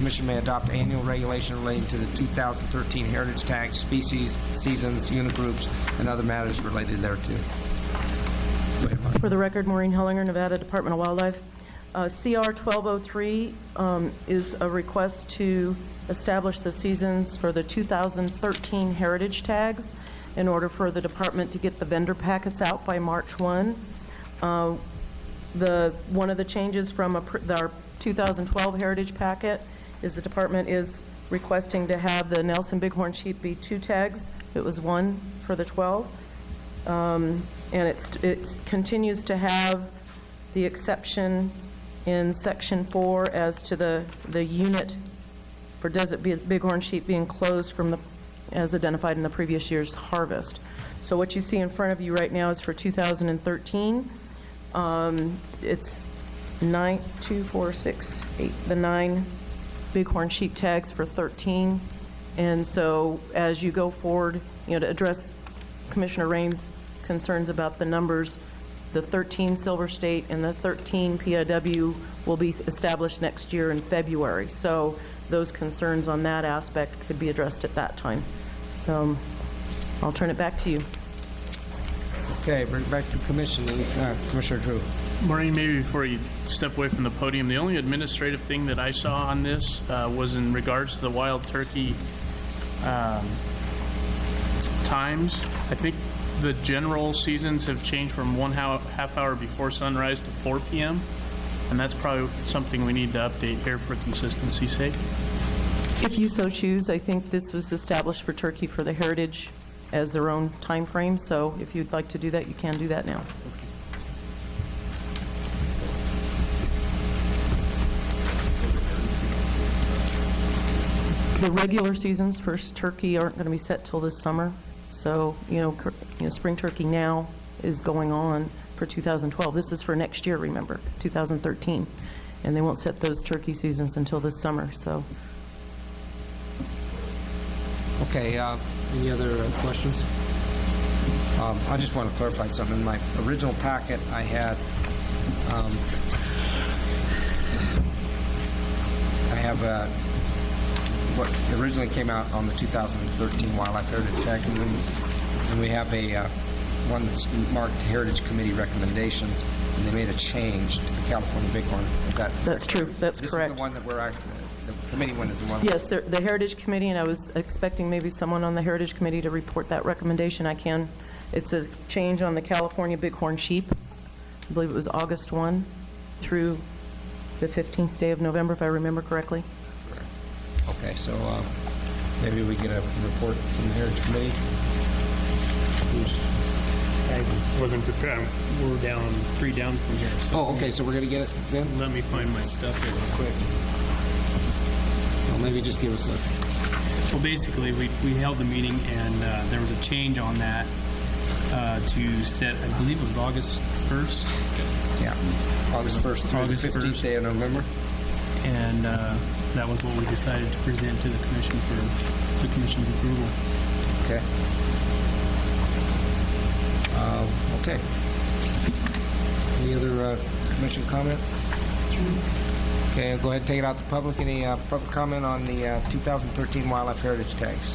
Commission may adopt annual regulation relating to the 2013 heritage tags, species, seasons, unit groups, and other matters related thereto. Go ahead, Mark. For the record, Maureen Hullinger, Nevada Department of Wildlife. CR 1203 is a request to establish the seasons for the 2013 heritage tags in order for the department to get the vendor packets out by March 1. One of the changes from our 2012 heritage packet is the department is requesting to have the Nelson Bighorn sheep be 2 tags. It was 1 for the 12. And it continues to have the exception in Section 4 as to the unit for desert bighorn sheep being closed from as identified in the previous year's harvest. So what you see in front of you right now is for 2013. It's 9, 2, 4, 6, 8, the 9 bighorn sheep tags for 13. And so as you go forward, to address Commissioner Rain's concerns about the numbers, the 13 Silver State and the 13 PIW will be established next year in February. So those concerns on that aspect could be addressed at that time. So I'll turn it back to you. Okay, bring it back to the Commission. Commissioner Drew. Maureen, maybe before you step away from the podium, the only administrative thing that I saw on this was in regards to the wild turkey times. I think the general seasons have changed from 1 half hour before sunrise to 4 p.m., and that's probably something we need to update here for consistency's sake. If you so choose, I think this was established for turkey for the heritage as their own time frame. So if you'd like to do that, you can do that now. The regular seasons for turkey aren't going to be set till this summer. So, spring turkey now is going on for 2012. This is for next year, remember, 2013. And they won't set those turkey seasons until this summer, so. Okay, any other questions? I just want to clarify something. In my original packet, I had, what originally came out on the 2013 Wildlife Heritage Tag, and we have a one that's marked Heritage Committee recommendations, and they made a change to the California Bighorn. Is that? That's true. That's this correct. This is the one that the committee one is the one. Yes, the Heritage Committee, and I was expecting maybe someone on the Heritage Committee to report that recommendation. I can. It's a change on the California Bighorn sheep. I believe it was August 1 through the 15th day of November, if I remember correctly. Okay, so maybe we get a report from the Heritage Committee. I wasn't prepared. We're down 3 down from here. So Oh, okay, so we're going to get it then? let me find my stuff here real quick. Well, maybe just give us a... Well, basically, we held the meeting, and there was a change on that to set, I believe it was August 1st. Yeah, August 1st through August the 15th 1st. day of November. And that was what we decided to present to the commission for the commission's approval. Okay. Okay. Any other commission comment? Okay, I'll go ahead and take it out to public. Any public comment on the 2013 Wildlife Heritage Tags?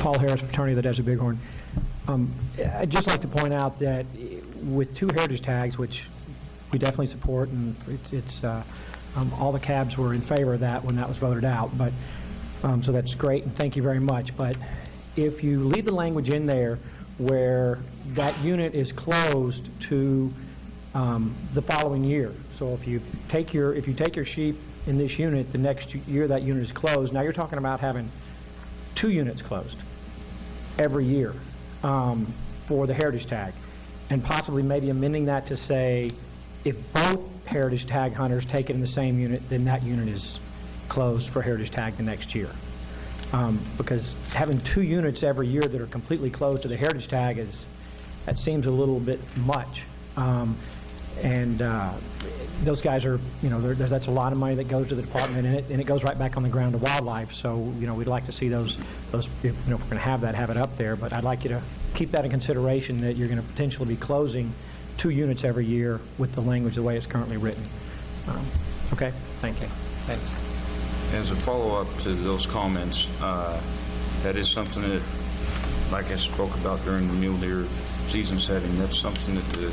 Paul Harris, fraternity of the Desert Bighorn. I'd just like to point out that with 2 heritage tags, which we definitely support, and it's all the cabs were in favor of that when that was voted out, but so that's great, and thank you very much. But if you leave the language in there where that unit is closed to the following year, so if you take your sheep in this unit, the next year that unit is closed. Now you're talking about having 2 units closed every year for the heritage tag, and possibly maybe amending that to say if both heritage tag hunters take it in the same unit, then that unit is closed for heritage tag the next year. Because having 2 units every year that are completely closed to the heritage tag that seems a little bit much. Those guys are, that's a lot of money that goes to the department, and it goes right back on the ground to wildlife. So, we'd like to see those if we're going to have it up there. But I'd like you to keep that in consideration, that you're going to potentially be closing 2 units every year with the language the way it's currently written. Okay? Thank you. Thanks. As a follow-up to those comments, that is something that, like I spoke about during the mule deer season setting, that's something that the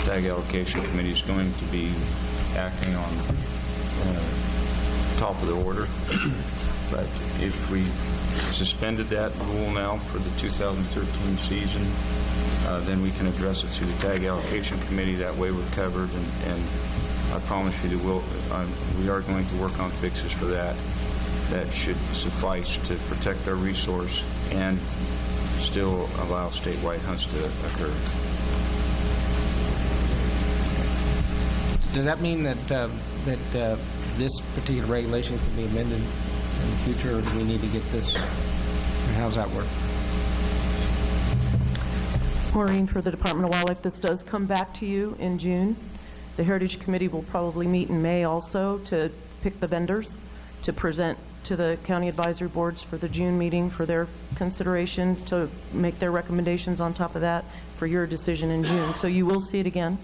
Tag Allocation Committee is going to be acting on top of the order. But if we suspended that rule now for the 2013 season, then we can address it through the Tag Allocation Committee. That way we're covered, and I promise you that we are going to work on fixes for that. That should suffice to protect our resource and still allow statewide hunts to occur. Does that mean that this particular regulation can be amended in the future, or do we need to get this? How's that work? Maureen, for the Department of Wildlife, this does come back to you in June. The Heritage Committee will probably meet in May also to pick the vendors to present to the county advisory boards for the June meeting for their consideration, to make their recommendations on top of that for your decision in June. So you will see it again.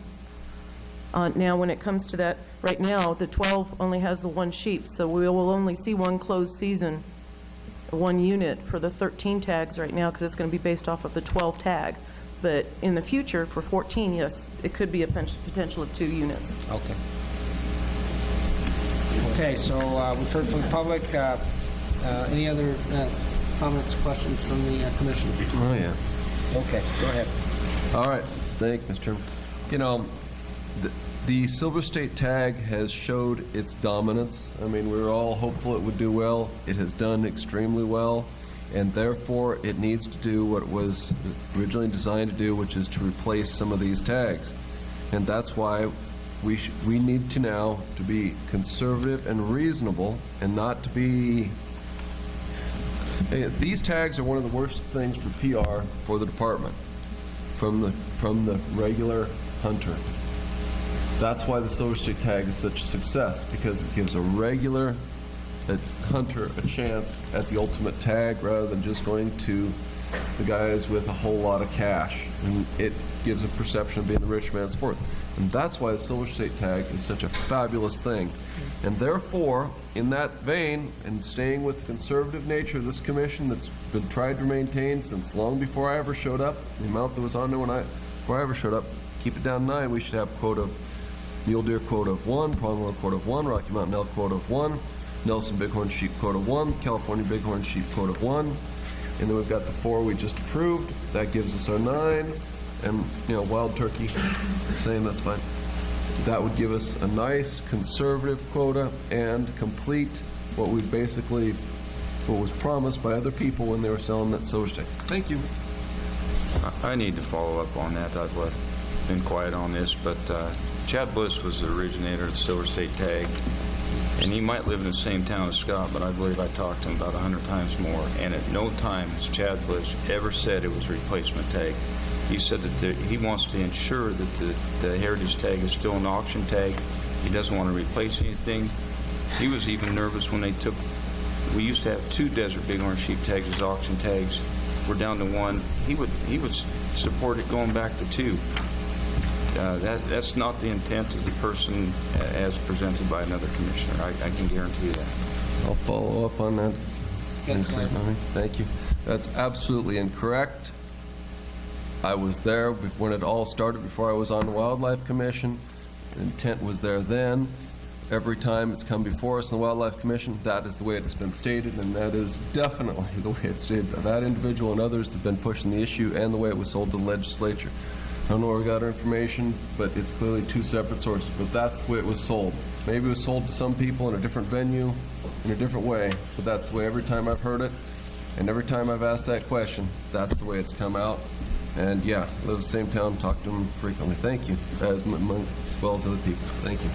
Now, when it comes to that, right now, the 12 only has the one sheep, so we will only see one closed season, one unit for the 13 tags right now, because it's going to be based off of the 12 tag. But in the future, for 14, yes, it could be a potential of 2 units. Okay. Okay, so we've heard from the public. Any other comments, questions from the commission? Oh, yeah. Okay, go ahead. All right. Thank you, Mr. Chairman. You know, the Silver State tag has showed its dominance. I mean, we were all hopeful it would do well. It has done extremely well, and therefore it needs to do what it was originally designed to do, which is to replace some of these tags. And that's why we need to now to be conservative and reasonable, and not to be... These tags are one of the worst things for PR for the department from the regular hunter. That's why the Silver State tag is such a success, because it gives a regular hunter a chance at the ultimate tag rather than just going to the guys with a whole lot of cash. And it gives a perception of being the rich man's sport. And that's why the Silver State tag is such a fabulous thing. And therefore, in that vein, and staying with the conservative nature of this commission that's been tried to maintain since long before I ever showed up, the amount that was on there before I ever showed up, keep it down to 9. We should have quota of mule deer quota of 1, pronghorn quota of 1, Rocky Mountain elk quota of 1, Nelson bighorn sheep quota of 1, California bighorn sheep quota of 1, and then we've got the 4 we just approved. That gives us our 9, and wild turkey, same, that's fine. That would give us a nice conservative quota and complete what was promised by other people when they were selling that Silver State. Thank you. I need to follow up on that. I've been quiet on this, but Chad Bliss was the originator of the Silver State tag, and he might live in the same town as Scott, but I believe I talked to him about 100 times more, and at no time has Chad Bliss ever said it was a replacement tag. He said that he wants to ensure that the heritage tag is still an auction tag. He doesn't want to replace anything. He was even nervous when we used to have 2 desert bighorn sheep tags as auction tags. We're down to 1. He would support it going back to 2. That's not the intent of the person as presented by another commissioner. I can guarantee you that. I'll follow up on that. Thanks, Thank you. That's absolutely incorrect. I was there when it all started, before I was on the Wildlife Commission. The intent was there then. Every time it's come before us in the Wildlife Commission, that is the way it's been stated, and that is definitely the way it's stated. That individual and others have been pushing the issue and the way it was sold to the legislature. I don't know where we got our information, but it's clearly 2 separate sources. But that's the way it was sold. Maybe it was sold to some people in a different venue, in a different way, but that's the way every time I've heard it, and every time I've asked that question, that's the way it's come out. And yeah, I live in the same town, talk to them frequently. Thank you, as well as other people. Thank you.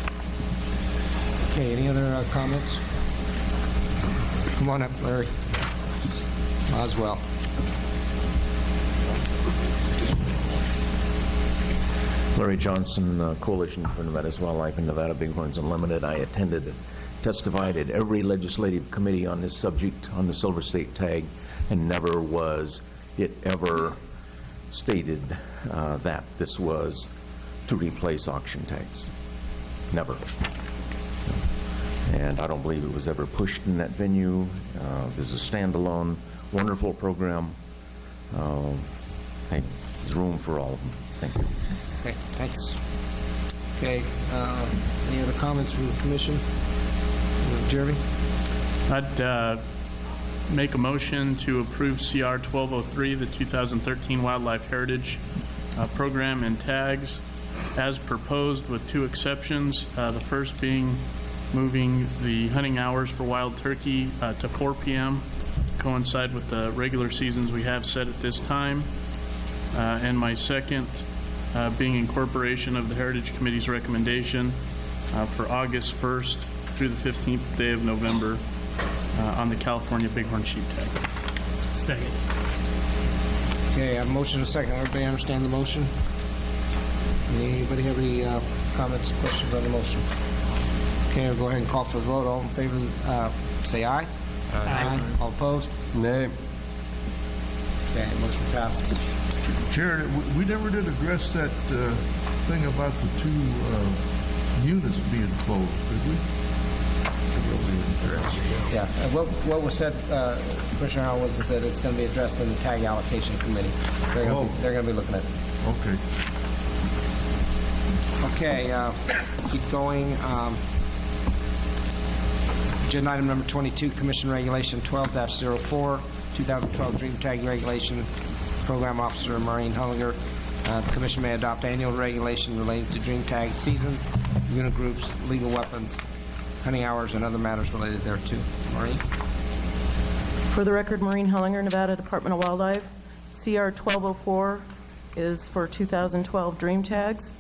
Okay, any other comments? Come on up, Larry. Oswell. Larry Johnson, Coalition for Nevada's Wildlife and Nevada Bighorns Unlimited. I testified at every legislative committee on this subject, on the Silver State tag, and never was it ever stated that this was to replace auction tags. Never. and I don't believe it was ever pushed in that venue. There's a standalone, wonderful program. I think there's room for all of them. Thank you. Okay, thanks. Okay, any other comments from the commission? Jeremy? I'd make a motion to approve CR 1203, the 2013 Wildlife Heritage Program and tags, as proposed with two exceptions. The first being moving the hunting hours for wild turkey to 4 p.m., coincide with the regular seasons we have set at this time. And my second being incorporation of the Heritage Committee's recommendation for August 1st through the 15th day of November on the California bighorn sheep tag. Second. Okay, I have a motion and a second. Everybody understand the motion? Anybody have any comments, questions on the motion? Okay, I'll go ahead and call for the vote. All in favor, say aye. Aye. All opposed? Nay. Okay, motion passes. Chair, we never did address that thing about the two units being closed, did we? Yeah, and what was said, Commissioner Howell, was that it's going to be addressed in the tag allocation committee. They're going to be looking at it. Okay. Okay, keep going. Agenda item number 22, Commission Regulation 12-04, 2012 Dream Tag Regulation, Program Officer Maureen Hullinger. The Commission may adopt annual regulation relating to Dream Tag seasons, unit groups, legal weapons, hunting hours, and other matters related thereto. Maureen? For the record, Maureen Hullinger, Nevada Department of Wildlife. CR 1204 is for 2012 Dream Tags.